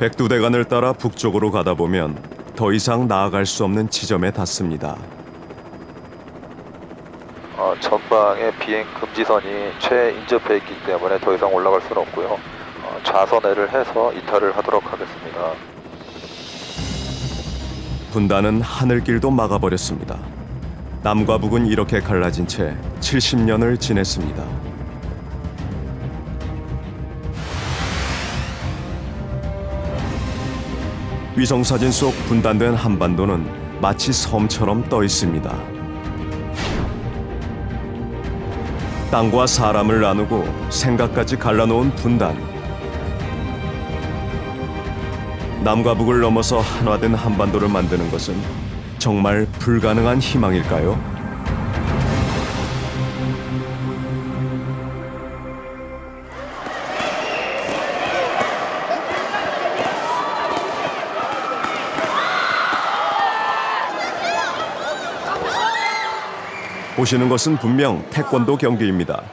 백두대간을 따라 북쪽으로 가다 보면 더 이상 나아갈 수 없는 지점에 닿습니다. 전방에 비행 금지선이 최인접해 있기 때문에 더 이상 올라갈 수는 없고요. 좌선회를 해서 이탈을 하도록 하겠습니다. 분단은 하늘길도 막아버렸습니다. 남과 북은 이렇게 갈라진 채 70년을 지냈습니다. 위성사진 속 분단된 한반도는 마치 섬처럼 떠 있습니다. 땅과 사람을 나누고 생각까지 갈라놓은 분단. 남과 북을 넘어서 한화된 한반도를 만드는 것은 정말 불가능한 희망일까요? 보시는 것은 분명 태권도 경기입니다.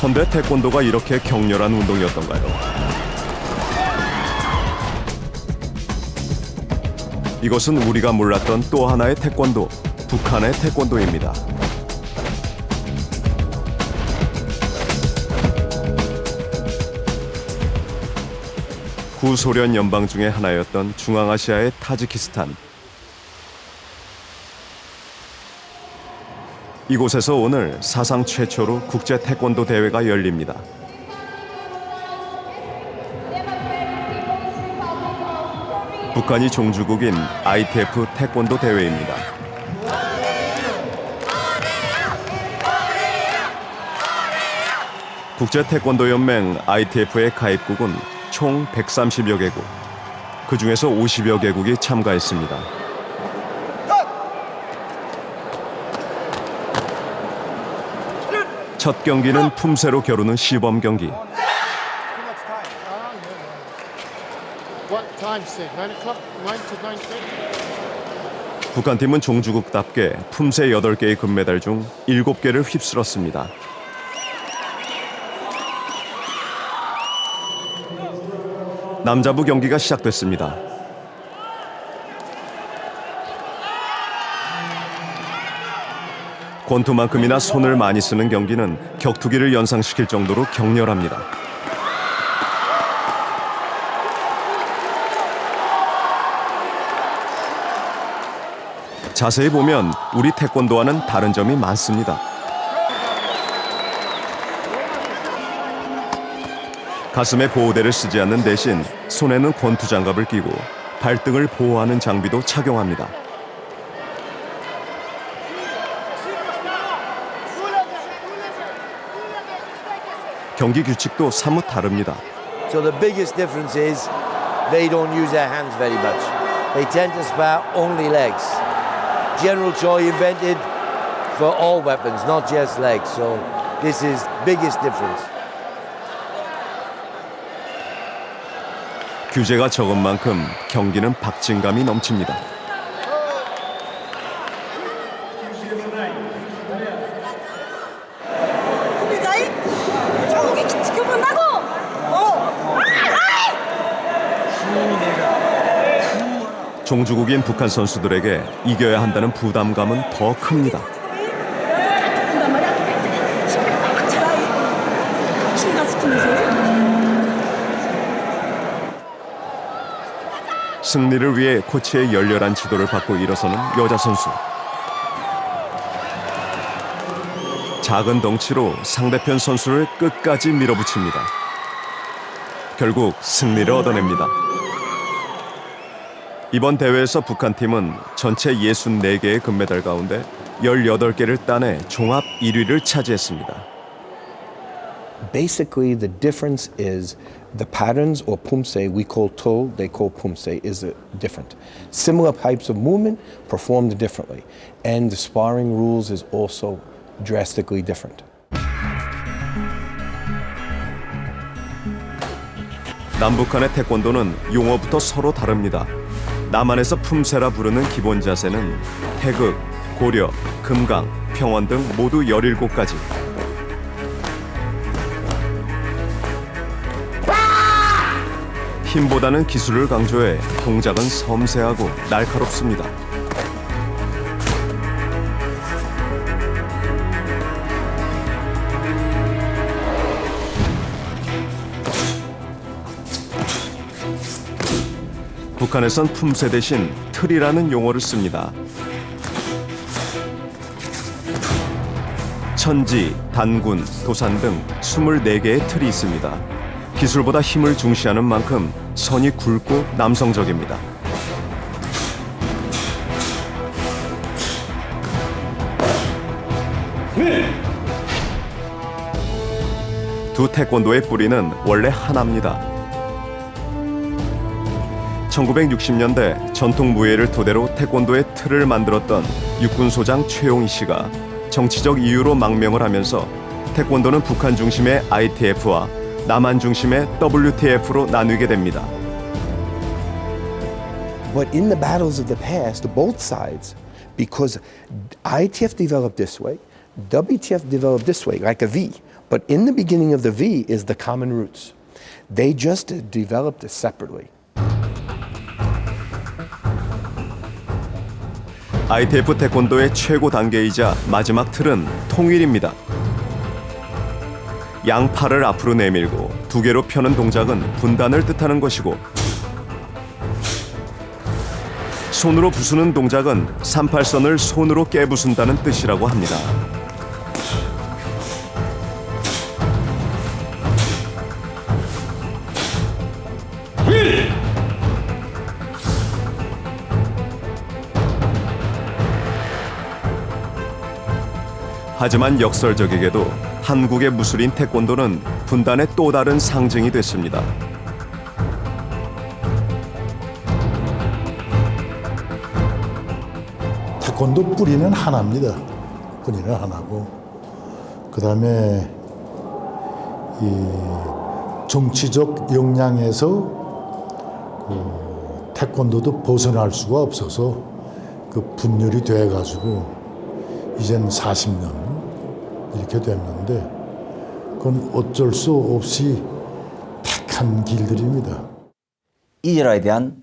헌데 태권도가 이렇게 격렬한 운동이었던가요? 이것은 우리가 몰랐던 또 하나의 태권도, 북한의 태권도입니다. 구소련 연방 중의 하나였던 중앙아시아의 타지키스탄. 이곳에서 오늘 사상 최초로 국제 태권도 대회가 열립니다. 북한이 종주국인 ITF 태권도 대회입니다. 국제 태권도 연맹 ITF의 가입국은 총 130여 개국, 그 중에서 50여 개국이 참가했습니다. 첫 경기는 품새로 겨루는 시범 경기. 북한팀은 종주국답게 품새 8개의 금메달 중 7개를 휩쓸었습니다. 남자부 경기가 시작됐습니다. 권투만큼이나 손을 많이 쓰는 경기는 격투기를 연상시킬 정도로 격렬합니다. 자세히 보면 우리 태권도와는 다른 점이 많습니다. 가슴에 보호대를 쓰지 않는 대신 손에는 권투 장갑을 끼고 발등을 보호하는 장비도 착용합니다. 경기 규칙도 사뭇 다릅니다. So the biggest difference is they don't use their hands very much. They tend to spar only legs. General Choi invented for all weapons, not just legs. So this is biggest difference. 규제가 적은 만큼 경기는 박진감이 넘칩니다. 종주국인 북한 선수들에게 이겨야 한다는 부담감은 더 큽니다. 승리를 위해 코치의 열렬한 지도를 받고 일어서는 여자 선수. 작은 덩치로 상대편 선수를 끝까지 밀어붙입니다. 결국 승리를 얻어냅니다. 이번 대회에서 북한팀은 전체 64개의 금메달 가운데 18개를 따내 종합 1위를 차지했습니다. Basically, the difference is the patterns or pumse we call to, they call pumse is different. Similar types of movement performed differently, and the sparring rules is also drastically different. 남북한의 태권도는 용어부터 서로 다릅니다. 남한에서 품새라 부르는 기본 자세는 태극, 고려, 금강, 평원 등 모두 17가지. 힘보다는 기술을 강조해 동작은 섬세하고 날카롭습니다. 북한에선 품새 대신 틀이라는 용어를 씁니다. 천지, 단군, 도산 등 24개의 틀이 있습니다. 기술보다 힘을 중시하는 만큼 선이 굵고 남성적입니다. 두 태권도의 뿌리는 원래 하나입니다. 1960년대 전통 무예를 토대로 태권도의 틀을 만들었던 육군소장 최용희 씨가 정치적 이유로 망명을 하면서 태권도는 북한 중심의 ITF와 남한 중심의 WTF로 나뉘게 됩니다. But in the battles of the past, both sides, because ITF developed this way, WTF developed this way, like a V. But in the beginning of the V is the common roots. They just developed it separately. ITF 태권도의 최고 단계이자 마지막 틀은 통일입니다. 양팔을 앞으로 내밀고 두 개로 펴는 동작은 분단을 뜻하는 것이고, 손으로 부수는 동작은 38선을 손으로 깨부순다는 뜻이라고 합니다. 하지만 역설적이게도 한국의 무술인 태권도는 분단의 또 다른 상징이 됐습니다. 태권도 뿌리는 하나입니다. 뿌리는 하나고, 그 다음에 이 정치적 역량에서 태권도도 벗어날 수가 없어서 그 분열이 돼가지고 이젠 40년 이렇게 됐는데, 그건 어쩔 수 없이 택한 길들입니다. 이전에 대한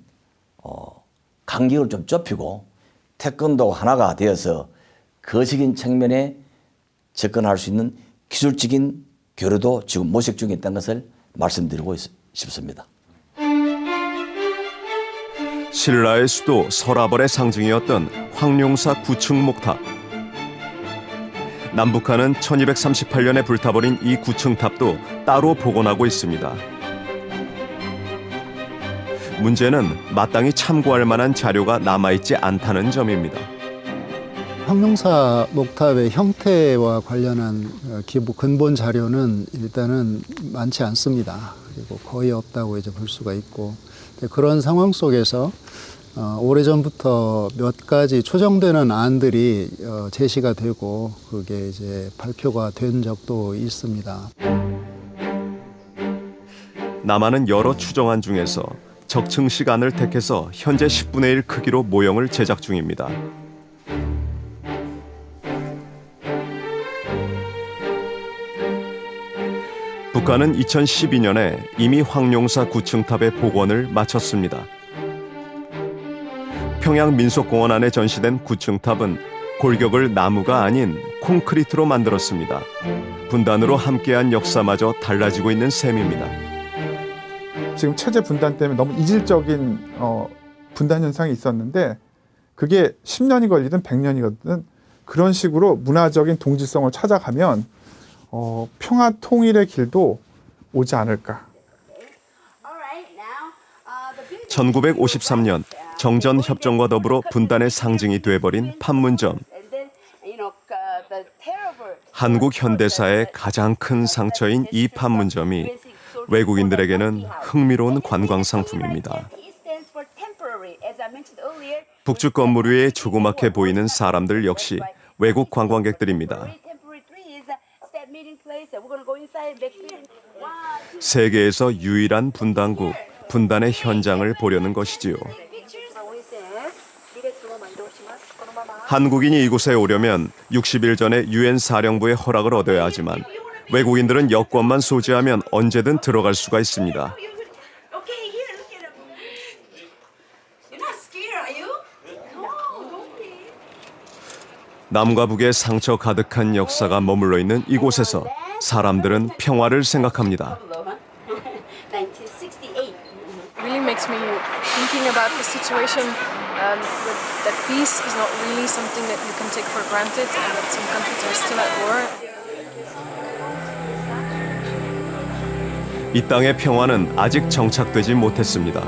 간격을 좀 좁히고 태권도가 하나가 되어서 거시적인 측면에 접근할 수 있는 기술적인 교류도 지금 모색 중에 있다는 것을 말씀드리고 싶습니다. 신라의 수도 서라벌의 상징이었던 황룡사 9층 목탑. 남북한은 1238년에 불타버린 이 9층 탑도 따로 복원하고 있습니다. 문제는 마땅히 참고할 만한 자료가 남아있지 않다는 점입니다. 황룡사 목탑의 형태와 관련한 기부 근본 자료는 일단은 많지 않습니다. 그리고 거의 없다고 이제 볼 수가 있고, 그런 상황 속에서 오래전부터 몇 가지 초정되는 안들이 제시가 되고 그게 이제 발표가 된 적도 있습니다. 남한은 여러 추정안 중에서 적층식 안을 택해서 현재 10분의 1 크기로 모형을 제작 중입니다. 북한은 2012년에 이미 황룡사 9층 탑의 복원을 마쳤습니다. 평양 민속공원 안에 전시된 9층 탑은 골격을 나무가 아닌 콘크리트로 만들었습니다. 분단으로 함께한 역사마저 달라지고 있는 셈입니다. 지금 체제 분단 때문에 너무 이질적인 분단 현상이 있었는데, 그게 10년이 걸리든 100년이거든 그런 식으로 문화적인 동질성을 찾아가면 평화 통일의 길도 오지 않을까. 1953년 정전협정과 더불어 분단의 상징이 돼버린 판문점. 한국 현대사의 가장 큰 상처인 이 판문점이 외국인들에게는 흥미로운 관광 상품입니다. 북측 건물 위에 조그맣게 보이는 사람들 역시 외국 관광객들입니다. 세계에서 유일한 분단국, 분단의 현장을 보려는 것이지요. 한국인이 이곳에 오려면 60일 전에 유엔 사령부의 허락을 얻어야 하지만 외국인들은 여권만 소지하면 언제든 들어갈 수가 있습니다. 남과 북의 상처 가득한 역사가 머물러 있는 이곳에서 사람들은 평화를 생각합니다. 1968. Really makes me thinking about the situation that peace is not really something that you can take for granted and that some countries are still at war. 이 땅의 평화는 아직 정착되지 못했습니다.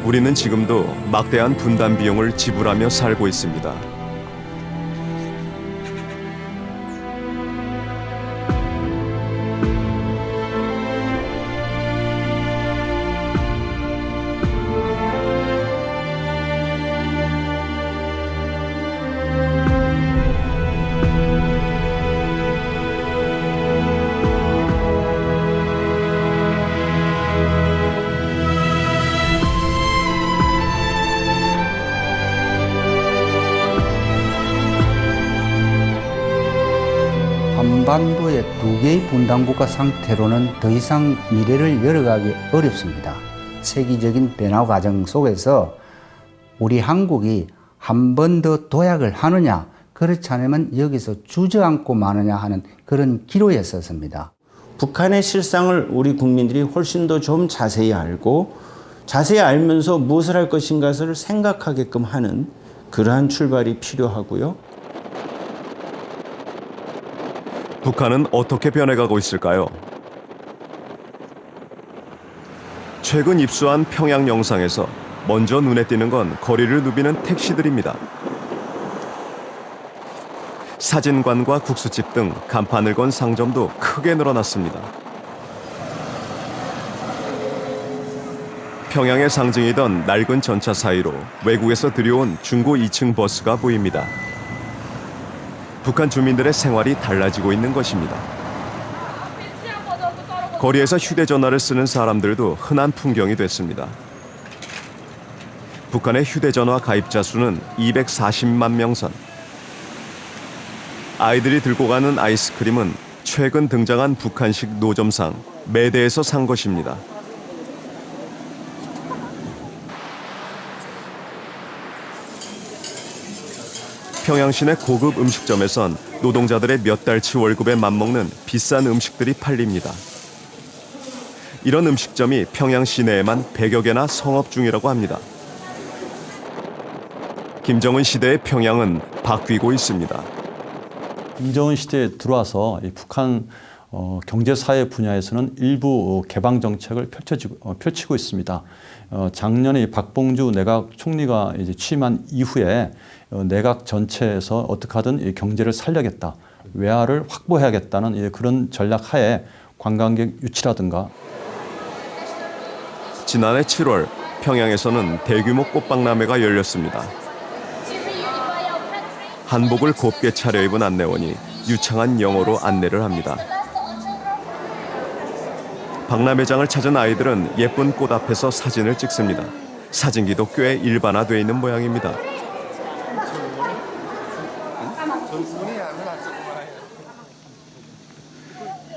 우리는 지금도 막대한 분단 비용을 지불하며 살고 있습니다. 한반도의 두 개의 분단국가 상태로는 더 이상 미래를 열어가기 어렵습니다. 세계적인 변화 과정 속에서 우리 한국이 한 번 더 도약을 하느냐, 그렇지 않으면 여기서 주저앉고 마느냐 하는 그런 기로였었습니다. 북한의 실상을 우리 국민들이 훨씬 더 좀 자세히 알고 자세히 알면서 무엇을 할 것인가를 생각하게끔 하는 그러한 출발이 필요하고요. 북한은 어떻게 변해가고 있을까요? 최근 입수한 평양 영상에서 먼저 눈에 띄는 건 거리를 누비는 택시들입니다. 사진관과 국수집 등 간판을 건 상점도 크게 늘어났습니다. 평양의 상징이던 낡은 전차 사이로 외국에서 들여온 중고 2층 버스가 보입니다. 북한 주민들의 생활이 달라지고 있는 것입니다. 거리에서 휴대전화를 쓰는 사람들도 흔한 풍경이 됐습니다. 북한의 휴대전화 가입자 수는 240만 명 선. 아이들이 들고 가는 아이스크림은 최근 등장한 북한식 노점상 매대에서 산 것입니다. 평양 시내 고급 음식점에선 노동자들의 몇 달치 월급에 맞먹는 비싼 음식들이 팔립니다. 이런 음식점이 평양 시내에만 100여 개나 성업 중이라고 합니다. 김정은 시대의 평양은 바뀌고 있습니다. 김정은 시대에 들어와서 이 북한 경제사회 분야에서는 일부 개방 정책을 펼치고 있습니다. 작년에 박봉주 내각 총리가 이제 취임한 이후에 내각 전체에서 어떻게 하든 이 경제를 살려야겠다, 외화를 확보해야겠다는 그런 전략 하에 관광객 유치라든가. 지난해 7월 평양에서는 대규모 꽃박람회가 열렸습니다. 한복을 곱게 차려입은 안내원이 유창한 영어로 안내를 합니다. 박람회장을 찾은 아이들은 예쁜 꽃 앞에서 사진을 찍습니다. 사진기도 꽤 일반화되어 있는 모양입니다.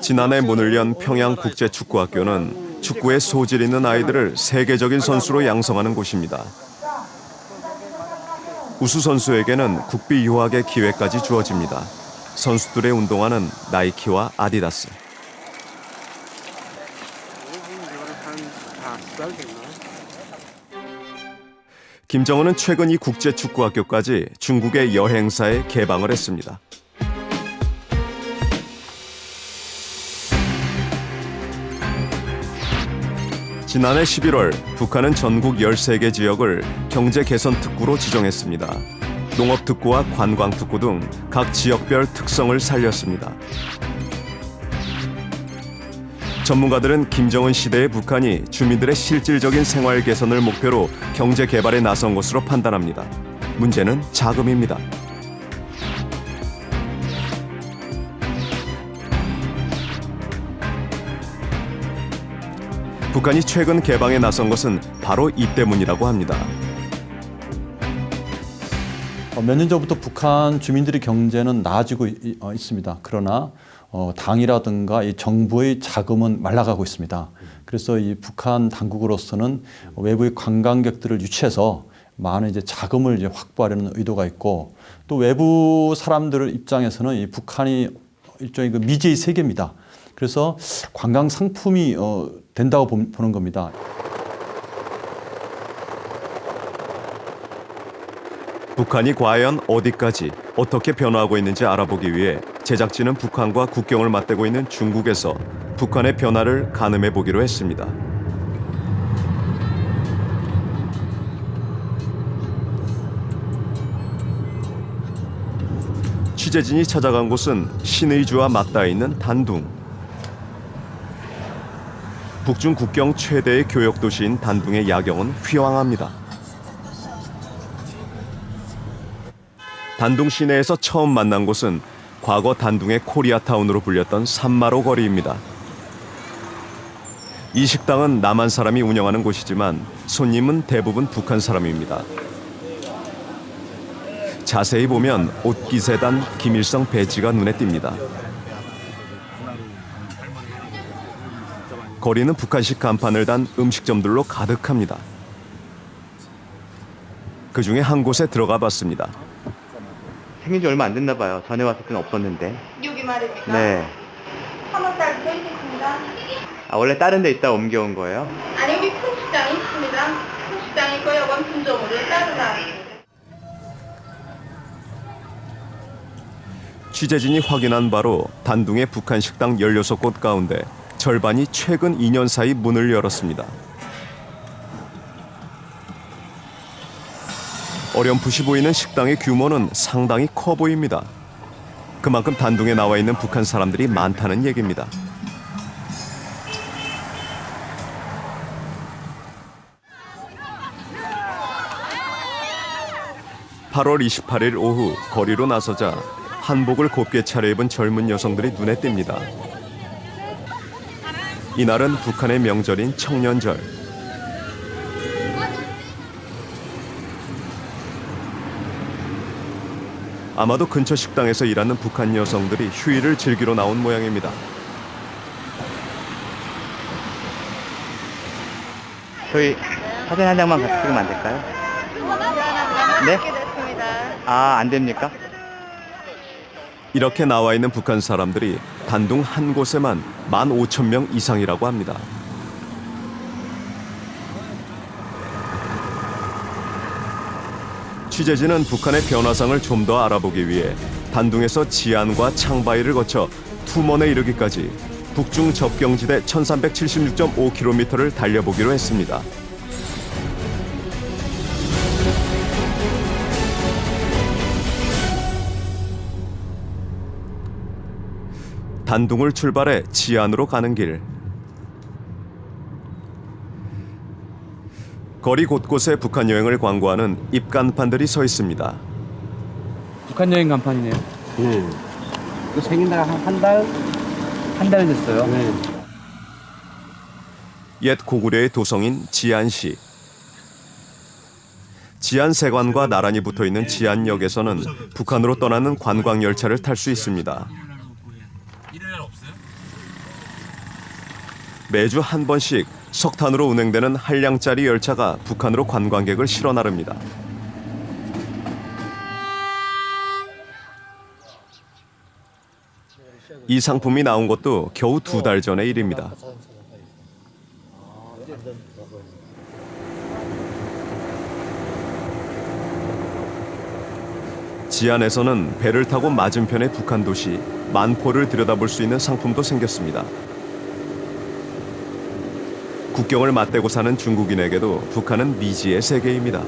지난해 문을 연 평양국제축구학교는 축구에 소질 있는 아이들을 세계적인 선수로 양성하는 곳입니다. 우수 선수에게는 국비 유학의 기회까지 주어집니다. 선수들의 운동화는 나이키와 아디다스. 김정은은 최근 이 국제축구학교까지 중국의 여행사에 개방을 했습니다. 지난해 11월 북한은 전국 13개 지역을 경제개선특구로 지정했습니다. 농업특구와 관광특구 등 각 지역별 특성을 살렸습니다. 전문가들은 김정은 시대의 북한이 주민들의 실질적인 생활 개선을 목표로 경제 개발에 나선 것으로 판단합니다. 문제는 자금입니다. 북한이 최근 개방에 나선 것은 바로 이 때문이라고 합니다. 몇 년 전부터 북한 주민들의 경제는 나아지고 있습니다. 그러나 당이라든가 이 정부의 자금은 말라가고 있습니다. 그래서 이 북한 당국으로서는 외부의 관광객들을 유치해서 많은 이제 자금을 이제 확보하려는 의도가 있고 또 외부 사람들 입장에서는 이 북한이 일종의 그 미지의 세계입니다. 그래서 관광 상품이 된다고 보는 겁니다. 북한이 과연 어디까지 어떻게 변화하고 있는지 알아보기 위해 제작진은 북한과 국경을 맞대고 있는 중국에서 북한의 변화를 가늠해 보기로 했습니다. 취재진이 찾아간 곳은 신의주와 맞닿아 있는 단둥. 북중 국경 최대의 교역 도시인 단둥의 야경은 휘황합니다. 단둥 시내에서 처음 만난 곳은 과거 단둥의 코리아타운으로 불렸던 산마로 거리입니다. 이 식당은 남한 사람이 운영하는 곳이지만 손님은 대부분 북한 사람입니다. 자세히 보면 옷깃에단 김일성 배지가 눈에 띕니다. 거리는 북한식 간판을 단 음식점들로 가득합니다. 그 중에 한 곳에 들어가 봤습니다. 생긴 지 얼마 안 됐나 봐요. 전에 왔을 때는 없었는데. 여기 말입니까? 네. 3월달 돼 있습니다. 아, 원래 다른 데 있다 옮겨온 거예요? 아니, 여기 큰 식당이 있습니다. 큰 식당이 있고요. 이건 분점으로 따르다. 취재진이 확인한 바로 단둥의 북한 식당 16곳 가운데 절반이 최근 2년 사이 문을 열었습니다. 어렴풋이 보이는 식당의 규모는 상당히 커 보입니다. 그만큼 단둥에 나와 있는 북한 사람들이 많다는 얘기입니다. (8월 28일) 오후 거리로 나서자 한복을 곱게 차려입은 젊은 여성들이 눈에 띕니다. 이날은 북한의 명절인 청년절. 아마도 근처 식당에서 일하는 북한 여성들이 휴일을 즐기러 나온 모양입니다. 저희 사진 한 장만 같이 찍으면 안 될까요? 네? 아, 안 됩니까? 이렇게 나와 있는 북한 사람들이 단둥 한 곳에만 15,000명 이상이라고 합니다. 취재진은 북한의 변화상을 좀 더 알아보기 위해 단둥에서 지안과 창바이를 거쳐 투먼에 이르기까지 북중 접경지대 1376.5km를 달려보기로 했습니다. 단둥을 출발해 지안으로 가는 길. 거리 곳곳에 북한 여행을 광고하는 입간판들이 서 있습니다. 북한 여행 간판이네요. 네. 그 생긴 지가 한 달 됐어요. 네. 옛 고구려의 도성인 지안시. 지안세관과 나란히 붙어있는 지안역에서는 북한으로 떠나는 관광 열차를 탈 수 있습니다. 매주 한 번씩 석탄으로 운행되는 한량짜리 열차가 북한으로 관광객을 실어 나릅니다. 이 상품이 나온 것도 겨우 2달 전의 일입니다. 지안에서는 배를 타고 맞은편의 북한 도시 만포를 들여다볼 수 있는 상품도 생겼습니다. 국경을 맞대고 사는 중국인에게도 북한은 미지의 세계입니다.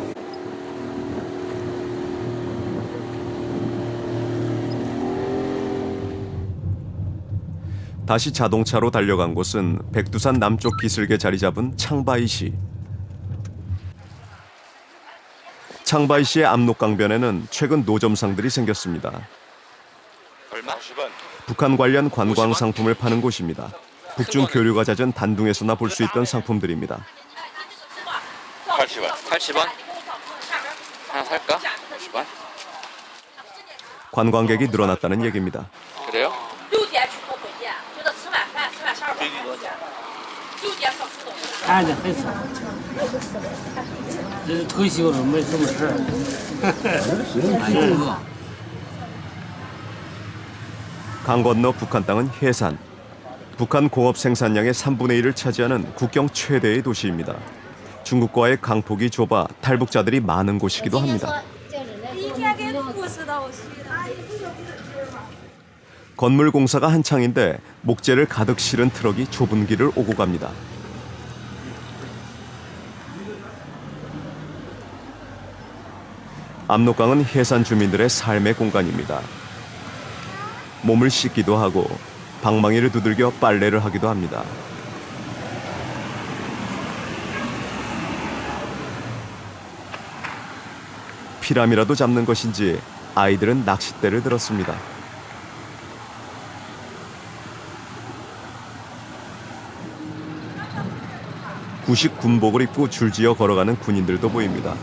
다시 자동차로 달려간 곳은 백두산 남쪽 기슭에 자리 잡은 창바이시. 창바이시의 압록강변에는 최근 노점상들이 생겼습니다. 얼마? 50원. 북한 관련 관광 상품을 파는 곳입니다. 북중 교류가 잦은 단둥에서나 볼 수 있던 상품들입니다. 80원. 80원? 하나 살까? 50원? 관광객이 늘어났다는 얘기입니다. 그래요? 看着很少，这是退休了没什么事儿，是。 강 건너 북한 땅은 해산. 북한 공업 생산량의 3분의 1을 차지하는 국경 최대의 도시입니다. 중국과의 강폭이 좁아 탈북자들이 많은 곳이기도 합니다. 건물 공사가 한창인데 목재를 가득 실은 트럭이 좁은 길을 오고 갑니다. 압록강은 해산 주민들의 삶의 공간입니다. 몸을 씻기도 하고 방망이를 두들겨 빨래를 하기도 합니다. 피람이라도 잡는 것인지 아이들은 낚싯대를 들었습니다. 구식 군복을 입고 줄지어 걸어가는 군인들도 보입니다.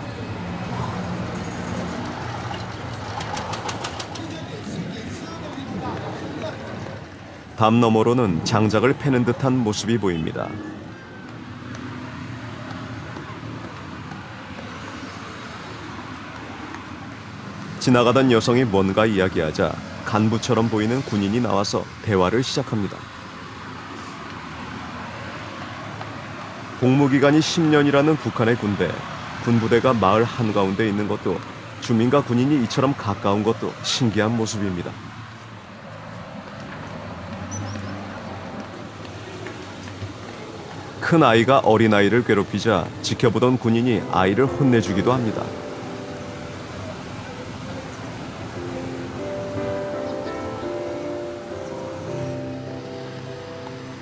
담 너머로는 장작을 패는 듯한 모습이 보입니다. 지나가던 여성이 뭔가 이야기하자 간부처럼 보이는 군인이 나와서 대화를 시작합니다. 복무기간이 10년이라는 북한의 군대, 군부대가 마을 한가운데 있는 것도 주민과 군인이 이처럼 가까운 것도 신기한 모습입니다. 큰 아이가 어린 아이를 괴롭히자 지켜보던 군인이 아이를 혼내주기도 합니다.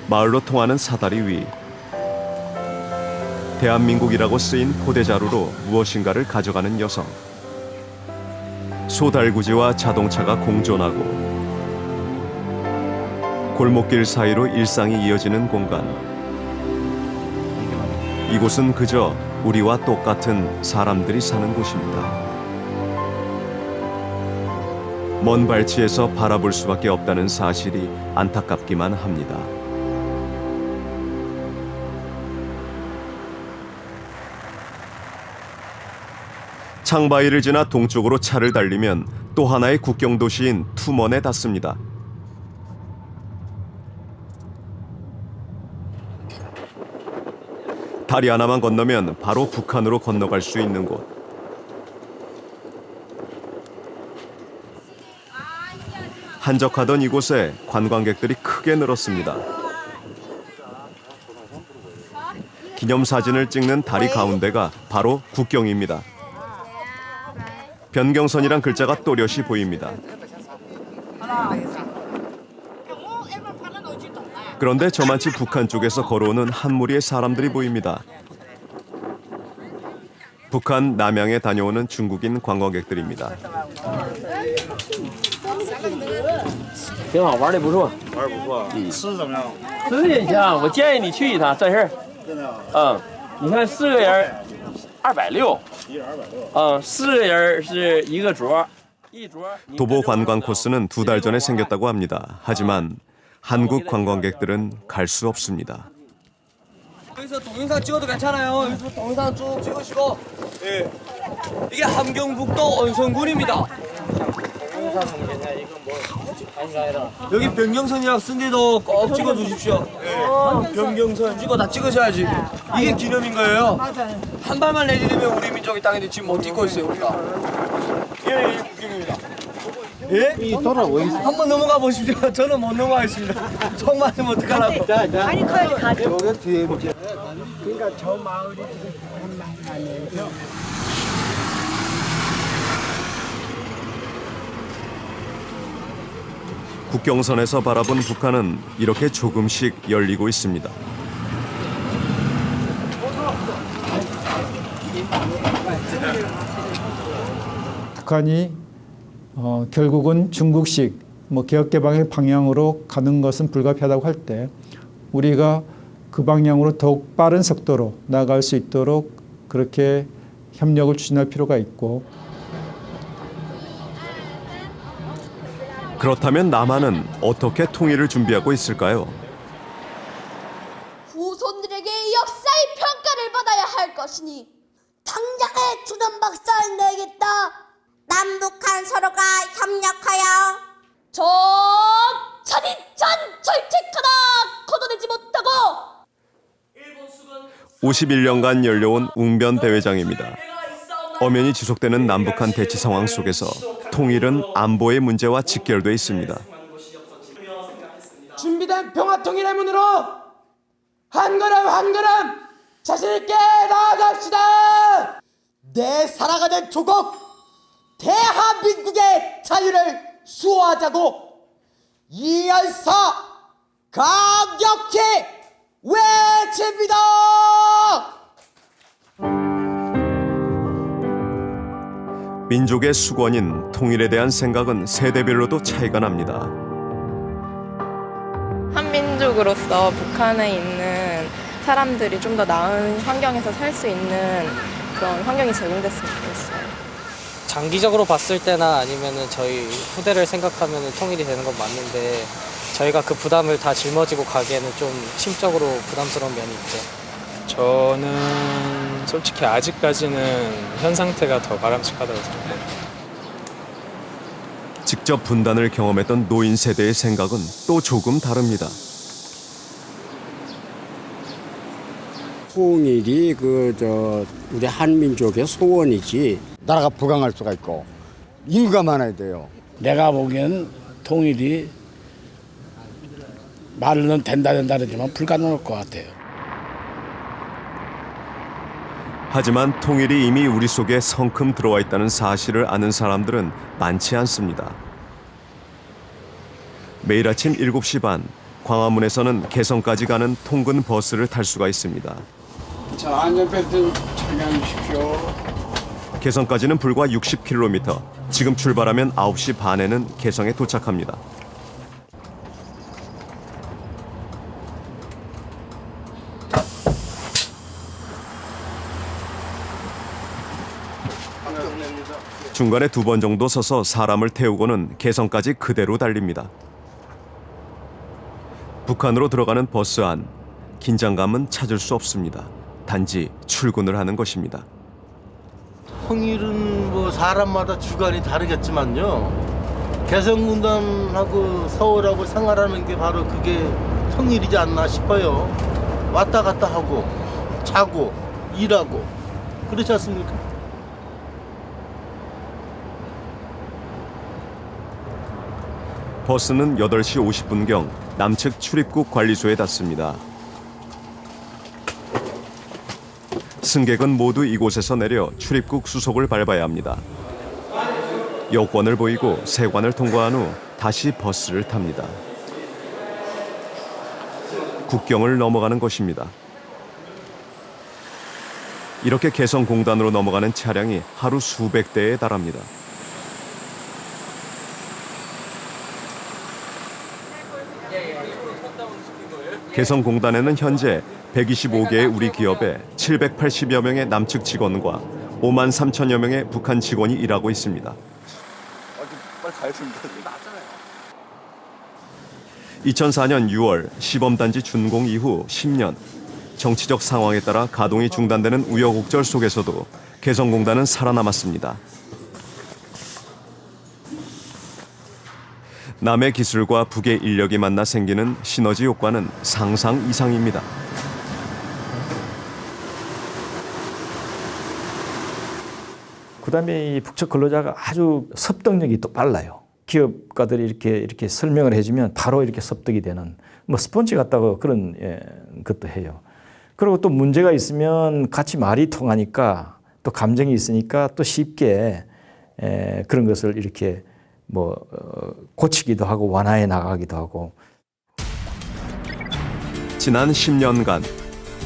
마을로 통하는 사다리 위. 대한민국이라고 쓰인 포대자루로 무엇인가를 가져가는 여성. 소달구지와 자동차가 공존하고 골목길 사이로 일상이 이어지는 공간. 이곳은 그저 우리와 똑같은 사람들이 사는 곳입니다. 먼 발치에서 바라볼 수밖에 없다는 사실이 안타깝기만 합니다. 창바이를 지나 동쪽으로 차를 달리면 또 하나의 국경 도시인 투먼에 닿습니다. 다리 하나만 건너면 바로 북한으로 건너갈 수 있는 곳. 한적하던 이곳에 관광객들이 크게 늘었습니다. 기념사진을 찍는 다리 가운데가 바로 국경입니다. 변경선이란 글자가 또렷이 보입니다. 그런데 저만치 북한 쪽에서 걸어오는 한 무리의 사람들이 보입니다. 북한 남양에 다녀오는 중국인 관광객들입니다. 挺好玩的，不错。玩不错。吃怎么样？吃也行，我建议你去一趟，在这儿。真的。你看4个人，260。一人260。4个人是一个桌，一桌。 도보 관광 코스는 2달 전에 생겼다고 합니다. 하지만 한국 관광객들은 갈 수 없습니다. 여기서 동영상 찍어도 괜찮아요. 여기서 동영상 쭉 찍으시고. 예. 이게 함경북도 언성군입니다. 여기 변경선이라고 쓴 데도 꼭 찍어주십시오. 예. 변경선 찍어 다 찍으셔야지. 이게 기념인 거예요. 맞아요. 한 발만 내디디면 우리 민족의 땅인데 지금 못 찍고 있어요 우리가. 예, 이 구경입니다. 예? 한번 넘어가 보십시오. 저는 못 넘어가겠습니다. 총 맞으면 어떡하라고. 아니, 거기 가죠. 여기 뒤에 보세요. 그러니까 저 마을이 지금 북한 아니에요. 국경선에서 바라본 북한은 이렇게 조금씩 열리고 있습니다. 북한이 결국은 중국식 개혁개방의 방향으로 가는 것은 불가피하다고 할 때 우리가 그 방향으로 더욱 빠른 속도로 나아갈 수 있도록 그렇게 협력을 추진할 필요가 있고. 그렇다면 남한은 어떻게 통일을 준비하고 있을까요? 후손들에게 역사의 천이천 철책하다 걷어내지 못하고 51년간 열려온 웅변 대회장입니다. 엄연히 지속되는 남북한 대치 상황 속에서 통일은 안보의 문제와 직결돼 있습니다. 준비된 평화통일의 문으로 한 걸음 한 걸음 자신있게 나아갑시다. 내 살아가는 조국 대한민국의 자유를 수호하자고 이어서 강력히 외칩니다. 민족의 수건인 통일에 대한 생각은 세대별로도 차이가 납니다. 한민족으로서 북한에 있는 사람들이 좀 더 나은 환경에서 살 수 있는 그런 환경이 제공됐으면 좋겠어요. 장기적으로 봤을 때나 아니면은 저희 후대를 생각하면은 통일이 되는 건 맞는데 저희가 그 부담을 다 짊어지고 가기에는 좀 심적으로 부담스러운 면이 있죠. 저는 솔직히 아직까지는 현 상태가 더 바람직하다고 생각해요. 직접 분단을 경험했던 노인 세대의 생각은 또 조금 다릅니다. 통일이 우리 한민족의 소원이지 나라가 부강할 수가 있고 인구가 많아야 돼요. 내가 보기엔 통일이 말로는 된다 그러지만 불가능할 것 같아요. 하지만 통일이 이미 우리 속에 성큼 들어와 있다는 사실을 아는 사람들은 많지 않습니다. 매일 아침 7시 반, 광화문에서는 개성까지 가는 통근 버스를 탈 수가 있습니다. 자, 안전벨트 착용하십시오. 개성까지는 불과 60km. 지금 출발하면 9시 반에는 개성에 도착합니다. 중간에 2번 정도 서서 사람을 태우고는 개성까지 그대로 달립니다. 북한으로 들어가는 버스 안, 긴장감은 찾을 수 없습니다. 단지 출근을 하는 것입니다. 통일은 뭐 사람마다 주관이 다르겠지만요. 개성군단하고 서울하고 생활하는 게 바로 그게 통일이지 않나 싶어요. 왔다 갔다 하고 자고 일하고 그렇지 않습니까? 버스는 8시 50분경 남측 출입국 관리소에 닿습니다. 승객은 모두 이곳에서 내려 출입국 수속을 밟아야 합니다. 여권을 보이고 세관을 통과한 후 다시 버스를 탑니다. 국경을 넘어가는 것입니다. 이렇게 개성공단으로 넘어가는 차량이 하루 수백 대에 달합니다. 개성공단에는 현재 125개의 우리 기업에 780여 명의 남측 직원과 5만 3천여 명의 북한 직원이 일하고 있습니다. 빨리 가야 됩니다. 2004년 6월 시범단지 준공 이후 10년, 정치적 상황에 따라 가동이 중단되는 우여곡절 속에서도 개성공단은 살아남았습니다. 남의 기술과 북의 인력이 만나 생기는 시너지 효과는 상상 이상입니다. 그다음에 이 북측 근로자가 아주 습득력이 또 빨라요. 기업가들이 이렇게 설명을 해주면 바로 이렇게 습득이 되는 뭐 스펀지 같다고 그런 것도 해요. 그리고 또 문제가 있으면 같이 말이 통하니까 또 감정이 있으니까 또 쉽게 그런 것을 이렇게 고치기도 하고 완화해 나가기도 하고. 지난 10년간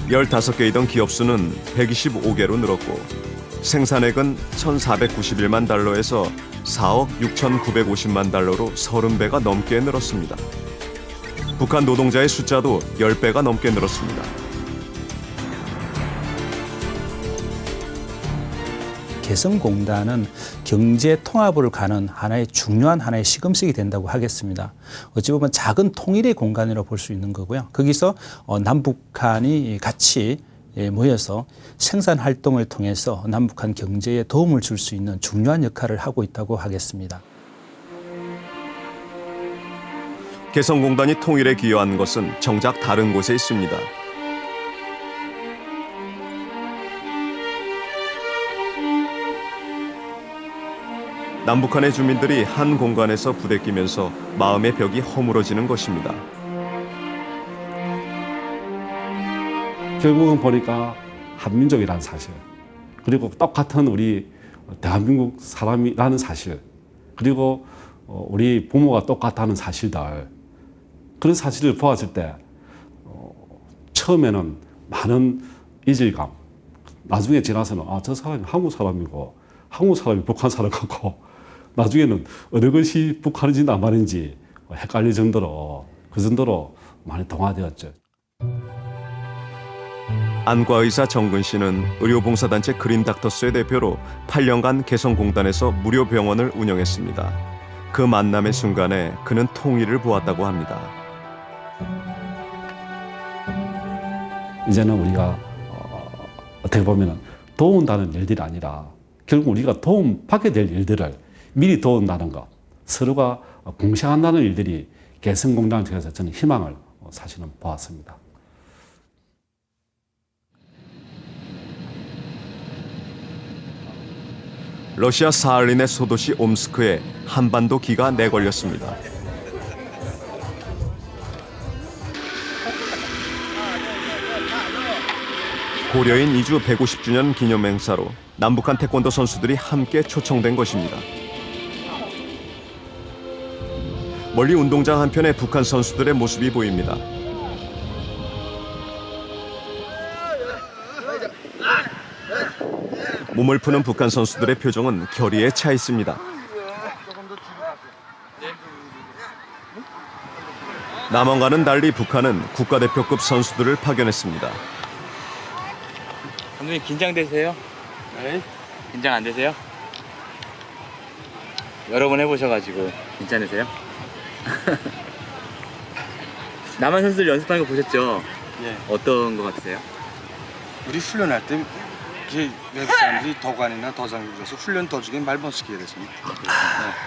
15개이던 기업 수는 125개로 늘었고 생산액은 1,491만 달러에서 4억 6,950만 달러로 30배가 넘게 늘었습니다. 북한 노동자의 숫자도 10배가 넘게 늘었습니다. 개성공단은 경제 통합을 가는 중요한 하나의 시금석이 된다고 하겠습니다. 어찌 보면 작은 통일의 공간이라고 볼 수 있는 거고요. 거기서 남북한이 같이 모여서 생산 활동을 통해서 남북한 경제에 도움을 줄 수 있는 중요한 역할을 하고 있다고 하겠습니다. 개성공단이 통일에 기여한 것은 정작 다른 곳에 있습니다. 남북한의 주민들이 한 공간에서 부대끼면서 마음의 벽이 허물어지는 것입니다. 결국은 보니까 한민족이라는 사실, 그리고 똑같은 우리 대한민국 사람이라는 사실, 그리고 우리 부모가 똑같다는 사실들, 그런 사실을 보았을 때 처음에는 많은 이질감, 나중에 지나서는 저 사람이 한국 사람이고 한국 사람이 북한 사람 같고, 나중에는 어느 것이 북한인지 남한인지 헷갈릴 정도로, 그 정도로 많이 동화되었죠. 안과의사 정근 씨는 의료봉사단체 그린닥터스의 대표로 8년간 개성공단에서 무료 병원을 운영했습니다. 그 만남의 순간에 그는 통일을 보았다고 합니다. 이제는 우리가 어떻게 보면 도운다는 일들이 아니라 결국 우리가 도움받게 될 일들을 미리 도운다는 것, 서로가 공생한다는 일들이 개성공단 쪽에서 저는 희망을 사실은 보았습니다. 러시아 사할린의 소도시 옴스크에 한반도 기가 내걸렸습니다. 고려인 이주 150주년 기념 행사로 남북한 태권도 선수들이 함께 초청된 것입니다. 멀리 운동장 한편에 북한 선수들의 모습이 보입니다. 몸을 푸는 북한 선수들의 표정은 결의에 차 있습니다. 남한과는 달리 북한은 국가대표급 선수들을 파견했습니다. 감독님 긴장되세요? 네. 긴장 안 되세요? 여러 번 해보셔가지고 괜찮으세요? 남한 선수들 연습하는 거 보셨죠? 예. 어떤 거 같으세요? 우리 훈련할 때 외국 사람들이 더관이나 더장국에서 훈련 도중에 말 못 시키게 됐습니다.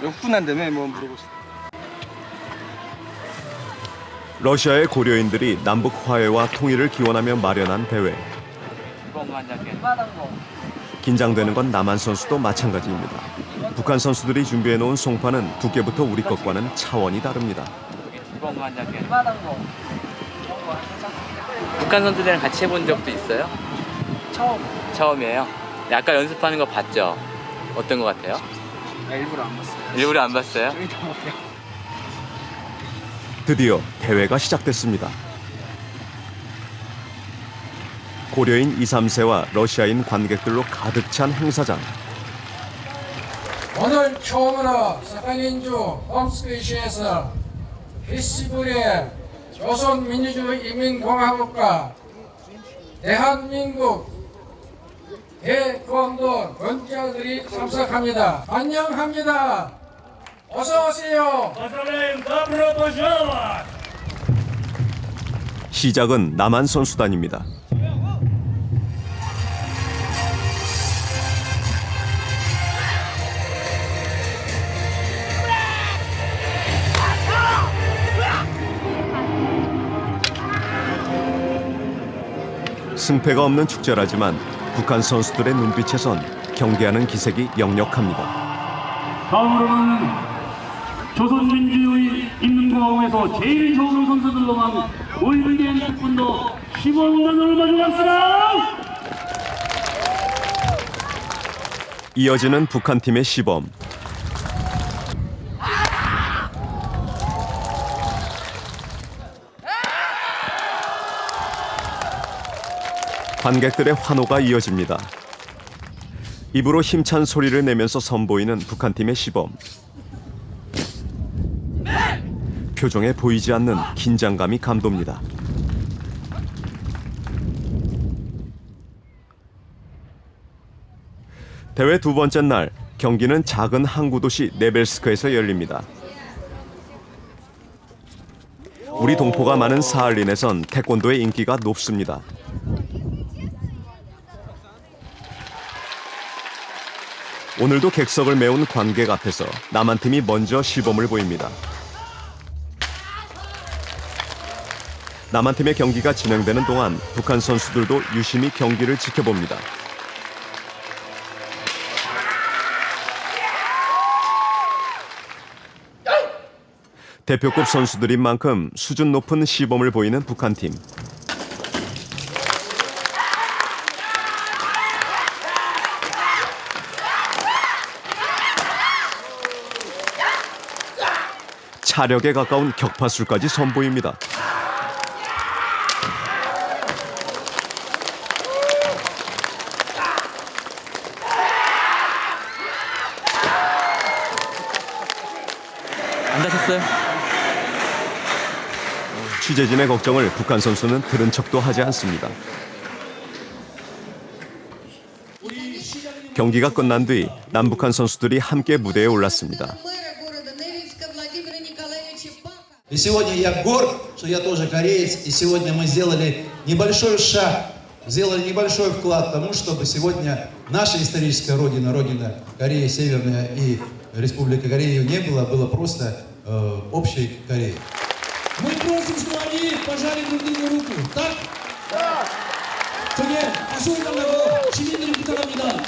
네. 끝난 다음에 뭐 물어보세요. 러시아의 고려인들이 남북 화해와 통일을 기원하며 마련한 대회. 긴장되는 건 남한 선수도 마찬가지입니다. 북한 선수들이 준비해놓은 송파는 두께부터 우리 것과는 차원이 다릅니다. 북한 선수들이랑 같이 해본 적도 있어요? 처음이에요? 아까 연습하는 거 봤죠? 어떤 거 같아요? 일부러 안 봤어요. 일부러 안 봤어요? 드디어 대회가 시작됐습니다. 고려인 2, 3세와 러시아인 관객들로 가득 찬 행사장. 오늘 처음으로 사할린주 옴스크시에서 페스티벌에 조선민주주의인민공화국과 대한민국 태권도 권자들이 참석합니다. 환영합니다. 어서 오세요. 시작은 남한 선수단입니다. 승패가 없는 축제라지만 북한 선수들의 눈빛에선 경계하는 기색이 역력합니다. 다음으로는 조선민주주의 인민공화국에서 제일 좋은 선수들로만 올림픽 태권도 시범단을 가져갑시다. 이어지는 북한 팀의 시범. 관객들의 환호가 이어집니다. 입으로 힘찬 소리를 내면서 선보이는 북한 팀의 시범. 표정에 보이지 않는 긴장감이 감돕니다. 대회 두 번째 날, 경기는 작은 항구 도시 네벨스크에서 열립니다. 우리 동포가 많은 사할린에선 태권도의 인기가 높습니다. 오늘도 객석을 메운 관객 앞에서 남한 팀이 먼저 시범을 보입니다. 남한 팀의 경기가 진행되는 동안 북한 선수들도 유심히 경기를 지켜봅니다. 대표급 선수들인 만큼 수준 높은 시범을 보이는 북한팀. 차력에 가까운 격파술까지 선보입니다. 안 다쳤어요? 취재진의 걱정을 북한 선수는 들은 척도 하지 않습니다. 경기가 끝난 뒤 남북한 선수들이 함께 무대에 올랐습니다. И сегодня я горд, что я тоже кореец, и сегодня мы сделали небольшой шаг, сделали небольшой вклад к тому, чтобы сегодня наша историческая родина, родина Корея Северная и Республика Корея не было, было просто общей Кореей. Мы просим, чтобы они пожали друг другу руку, так? Да! 저게 박수해달라고 시민들이 부탁합니다.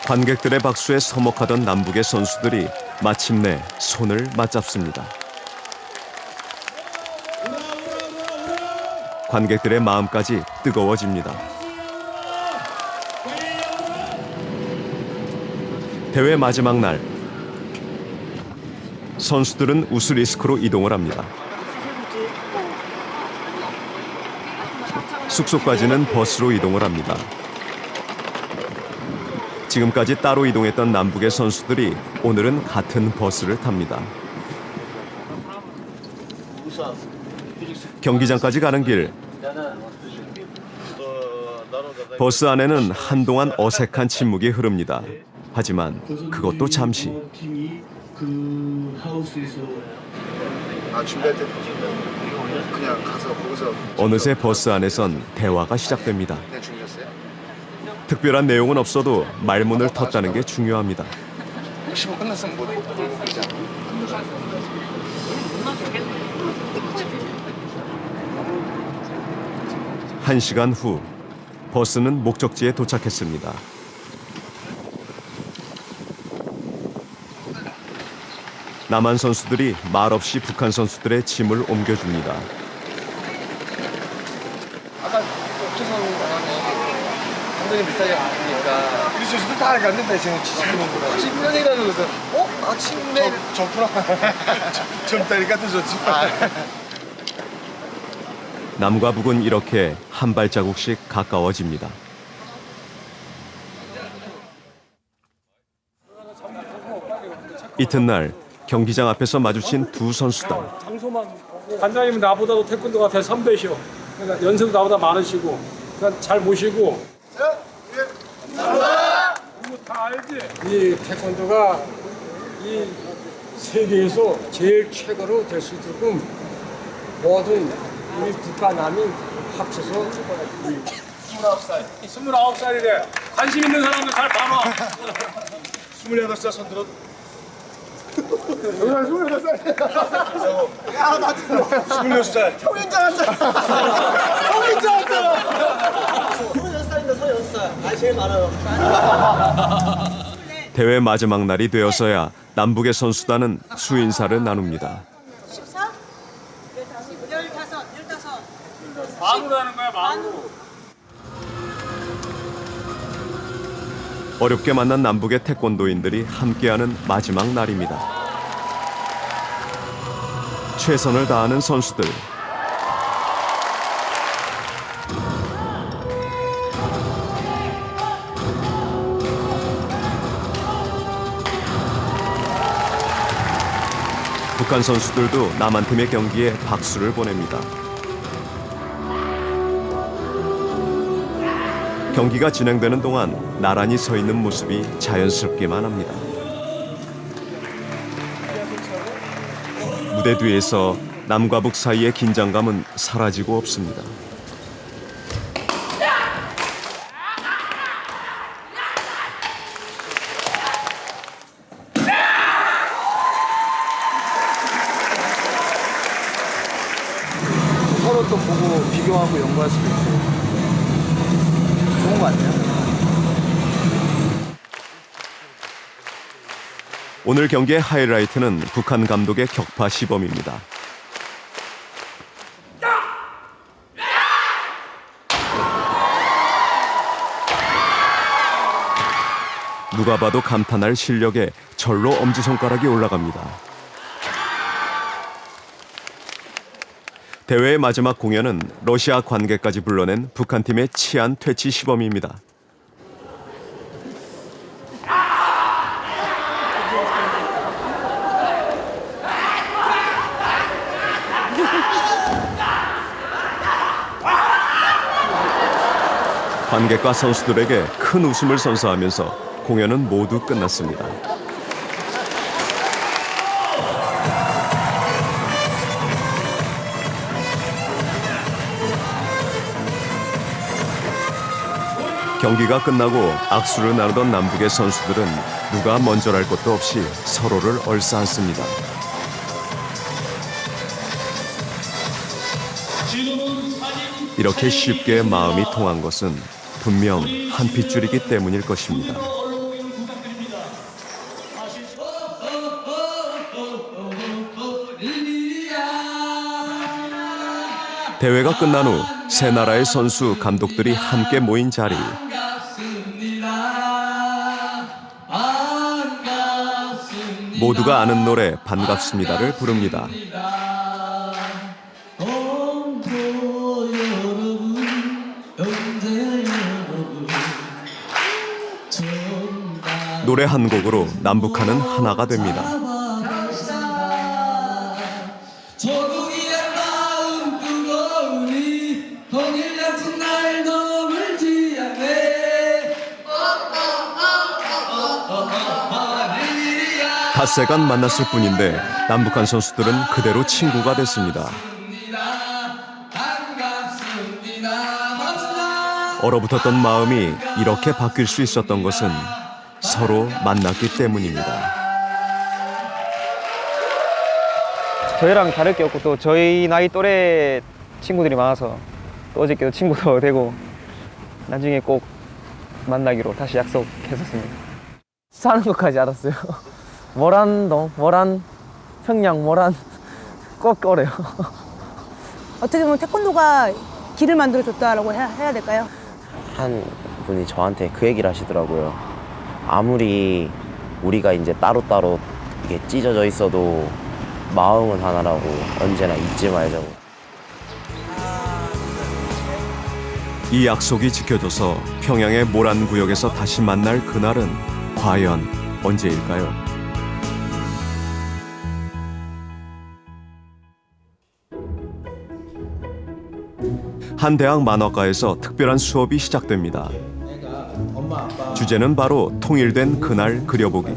관객들의 박수에 서먹하던 남북의 선수들이 마침내 손을 맞잡습니다. 관객들의 마음까지 뜨거워집니다. 대회 마지막 날, 선수들은 우스리스크로 이동을 합니다. 숙소까지는 버스로 이동을 합니다. 지금까지 따로 이동했던 남북의 선수들이 오늘은 같은 버스를 탑니다. 경기장까지 가는 길, 버스 안에는 한동안 어색한 침묵이 흐릅니다. 하지만 그것도 잠시. 준비할 때 그냥 가서 거기서 어느새 버스 안에선 대화가 시작됩니다. 그냥 준비했어요? 특별한 내용은 없어도 말문을 텄다는 게 중요합니다. 15 끝났으면 뭐 하자. 1시간 후 버스는 목적지에 도착했습니다. 남한 선수들이 말없이 북한 선수들의 짐을 옮겨줍니다. 아까 옥조선 공항에 감독님 비싸게 받으니까 우리 선수들 다 갔는데 지금 지치는 거라 10년이라는 것은 아침에 저프라 젊다니까 더 좋지. 남과 북은 이렇게 한 발자국씩 가까워집니다. 이튿날 경기장 앞에서 마주친 두 선수단. 장소만 관장님은 나보다도 태권도가 대3배시오. 그러니까 연세도 나보다 많으시고 그러니까 잘 모시고. 이거 다 알지? 이 태권도가 이 세계에서 제일 최고로 될 수 있게끔 모든 우리 북한남이 합쳐서 29살이래. 관심 있는 사람들 잘 봐봐. 28살 손 들어. 28살. 야, 나 26살. 형인 줄 알았잖아. 형인 줄 알았잖아. 26살인데 36살. 아, 제일 많아요. 대회 마지막 날이 되어서야 남북의 선수단은 수인사를 나눕니다. 14? 15. 만으로 하는 거야, 만으로. 어렵게 만난 남북의 태권도인들이 함께하는 마지막 날입니다. 최선을 다하는 선수들. 북한 선수들도 남한 팀의 경기에 박수를 보냅니다. 경기가 진행되는 동안 나란히 서 있는 모습이 자연스럽기만 합니다. 무대 뒤에서 남과 북 사이의 긴장감은 사라지고 없습니다. 보고 비교하고 연구할 수도 있고 좋은 것 같아요. 오늘 경기의 하이라이트는 북한 감독의 격파 시범입니다. 누가 봐도 감탄할 실력에 절로 엄지손가락이 올라갑니다. 대회의 마지막 공연은 러시아 관객까지 불러낸 북한팀의 치안 퇴치 시범입니다. 관객과 선수들에게 큰 웃음을 선사하면서 공연은 모두 끝났습니다. 경기가 끝나고 악수를 나누던 남북의 선수들은 누가 먼저랄 것도 없이 서로를 얼싸안습니다. 이렇게 쉽게 마음이 통한 것은 분명 한 핏줄이기 때문일 것입니다. 대회가 끝난 후 세 나라의 선수, 감독들이 함께 모인 자리. 모두가 아는 노래 반갑습니다를 부릅니다. 노래 한 곡으로 남북한은 하나가 됩니다. 닷새간 만났을 뿐인데 남북한 선수들은 그대로 친구가 됐습니다. 얼어붙었던 마음이 이렇게 바뀔 수 있었던 것은 서로 만났기 때문입니다. 저희랑 다를 게 없고 또 저희 나이 또래 친구들이 많아서 또 어저께도 친구도 되고 나중에 꼭 만나기로 다시 약속했었습니다. 사는 것까지 알았어요. 모란동, 모란, 평양, 모란 꼭 꺼래요. 어떻게 보면 태권도가 길을 만들어줬다라고 해야 될까요? 한 분이 저한테 그 얘기를 하시더라고요. 아무리 우리가 이제 따로따로 이게 찢어져 있어도 마음은 하나라고 언제나 잊지 말자고. 이 약속이 지켜져서 평양의 모란 구역에서 다시 만날 그날은 과연 언제일까요? 한 대학 만화과에서 특별한 수업이 시작됩니다. 주제는 바로 통일된 그날 그려보기.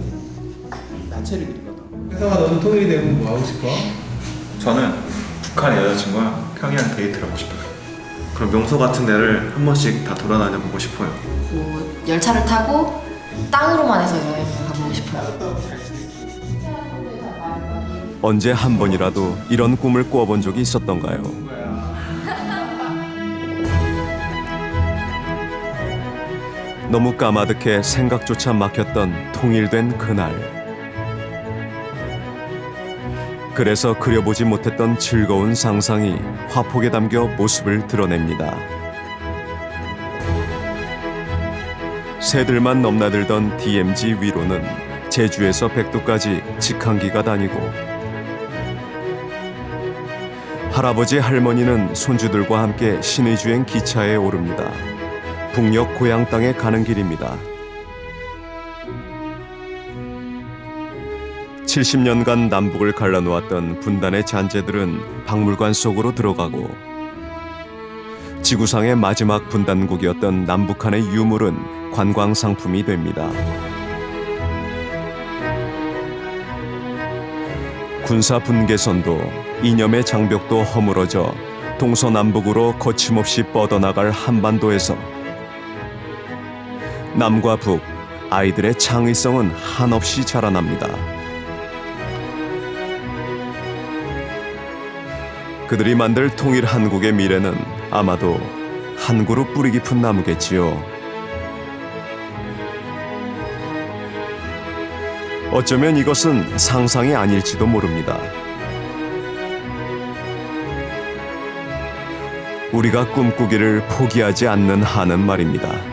나체를 그리거든. 혜성아, 너는 통일이 되면 뭐 하고 싶어? 저는 북한의 여자친구와 평양 데이트를 하고 싶어요. 그럼 명소 같은 데를 한 번씩 다 돌아다녀 보고 싶어요. 열차를 타고 땅으로만 해서 여행을 가보고 싶어요. 언제 한 번이라도 이런 꿈을 꾸어본 적이 있었던가요? 너무 까마득해 생각조차 막혔던 통일된 그날. 그래서 그려보지 못했던 즐거운 상상이 화폭에 담겨 모습을 드러냅니다. 새들만 넘나들던 DMZ 위로는 제주에서 백두까지 직항기가 다니고 할아버지 할머니는 손주들과 함께 신의주행 기차에 오릅니다. 북녘 고향 땅에 가는 길입니다. 70년간 남북을 갈라놓았던 분단의 잔재들은 박물관 속으로 들어가고 지구상의 마지막 분단국이었던 남북한의 유물은 관광 상품이 됩니다. 군사 분계선도 이념의 장벽도 허물어져 동서남북으로 거침없이 뻗어나갈 한반도에서 남과 북, 아이들의 창의성은 한없이 자라납니다. 그들이 만들 통일 한국의 미래는 아마도 한 그룹 뿌리 깊은 나무겠지요. 어쩌면 이것은 상상이 아닐지도 모릅니다. 우리가 꿈꾸기를 포기하지 않는 한은 말입니다.